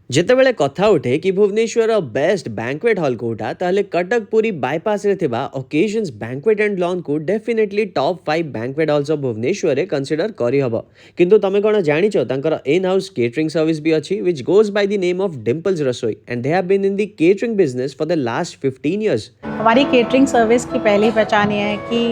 ଯେତେବେଳେ କଥା ଉଠେ କି ଭୁବନେଶ୍ୱର ବେଷ୍ଟ ବ୍ୟାଙ୍କୱେଟ୍ ହଲ୍ କୋଉଟା ତାହେଲେ କଟକ ପୁରୀ ବାଇପାସରେ ଥିବା ଅକେଜନ୍ସ ବ୍ୟାଙ୍କୱେଟ୍ ଆଣ୍ଡ ଲନ୍କୁ definitely top 5 banquet halls of ଭୁବନେଶ୍ୱରରେ କନସିଡର କରିହବ। କିନ୍ତୁ ତମେ କ'ଣ ଜାଣିଛ ତାଙ୍କର इन हाउस केटरिंग सर्विस भी अच्छी which goes by the name of Dimple's Rasoi and they have been in the catering business for the last 15 years. हमारी केटरिंग सर्विस की पहली पहचान ये है कि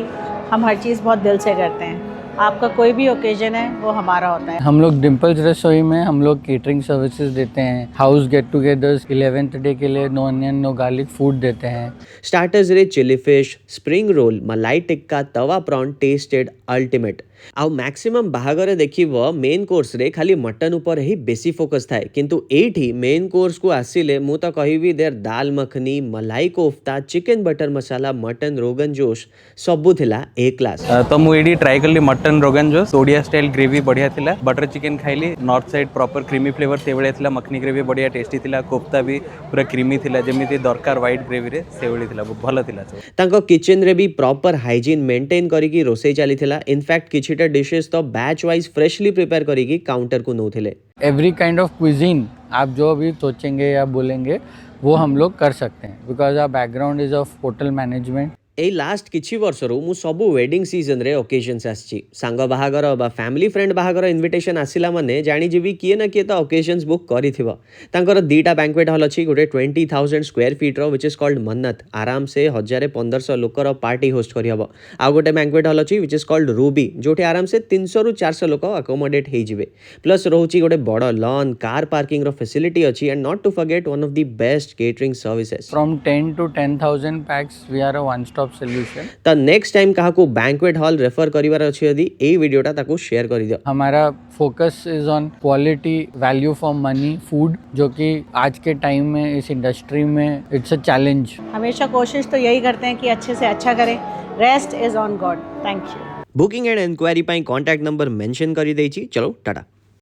हम हर चीज़ बहुत दिल से करते हैं। आपका कोई भी ओकेजन है वो हमारा होता है। हम लोग डिम्पल्स रसोई में हम लोग केटरिंग सर्विसेज देते हैं। House get togethers 11th day के लिए no onion no garlic food देते हैं। स्टार्टर्स रे chilli fish spring roll malai tikka tawa prawn tasted ultimate आउ मैक्सिमम बाहागर देखिबो मेन कोर्स रे खाली मटन ऊपर ही बेसी फोकस थाए किंतु एठी मेन कोर्स को आसिले मु तो कहिबी देर दाल मखनी मलाई कोफ्ता चिकन बटर मसाला मटन रोगन जोश सबु थिला ए क्लास। तो मु एडी ट्राई करली mutton rogan josh Odia style gravy बढ़िया थिला बटर चिकन खाइली north side proper creamy flavour से बढ़िया थिला मखनी ग्रेवी बढ़िया टेस्टी थिला कोफ्ता भी पूरा क्रीमी थिला जेमिति दरकार व्हाइट ग्रेवी रे सेवली थिला भलो थिला। तांको किचन रे भी प्रॉपर हाइजीन मेंटेन करिकी रोसई चली थिला। इनफैक्ट किछिटा डिशेस तो बैच वाइज फ्रेशली प्रिपेयर करिकी काउंटर को नौथिले। एवरी काइंड ऑफ क्विजीन आप जो भी सोचेंगे या बोलेंगे वो हम लोग कर सकते हैं because our background is of hotel management. ए लास्ट किछि वर्षरु मु सबु वेडिंग सीजन रे ओकेजन्स आछि सांग बाहागर बा फैमिली फ्रेंड बाहागर इनविटेशन आसिला माने जानि जिबि किए ना किए तो ओकेजन्स बुक करिथिबो। तांकर दीटा बैंक्वेट हॉल अछि गोटे 20,000 स्क्वायर फीट रो विच इज कॉल्ड मन्नत आराम से 1500 लोकर पार्टी होस्ट करिहबो। आ गोटे बैंक्वेट हॉल अछि विच इज कॉल्ड रूबी जोटे आराम से 300 रु 400 लोक अकोमोडेट हे जिवे। प्लस रहउछि गोटे बड़ लॉन कार पार्किंग रो फैसिलिटी अछि and not to forget one of the best catering services. From 10 to 10,000 pax we are a one stop solution. तो नेक्स्ट टाइम कहा को बैंक्वेट हॉल रेफर करिवार अछि यदि ए वीडियोटा ताको शेयर करि दियो। हमारा focus is on quality value for money food जो कि आज के टाइम में इस इंडस्ट्री में इट्स अ चैलेंज। हमेशा कोशिश तो यही करते हैं कि अच्छे से अच्छा करें। Rest is on God. Thank you. Booking and enquiry पाई कांटेक्ट नंबर मेंशन करि दैछि। चलो टाटा।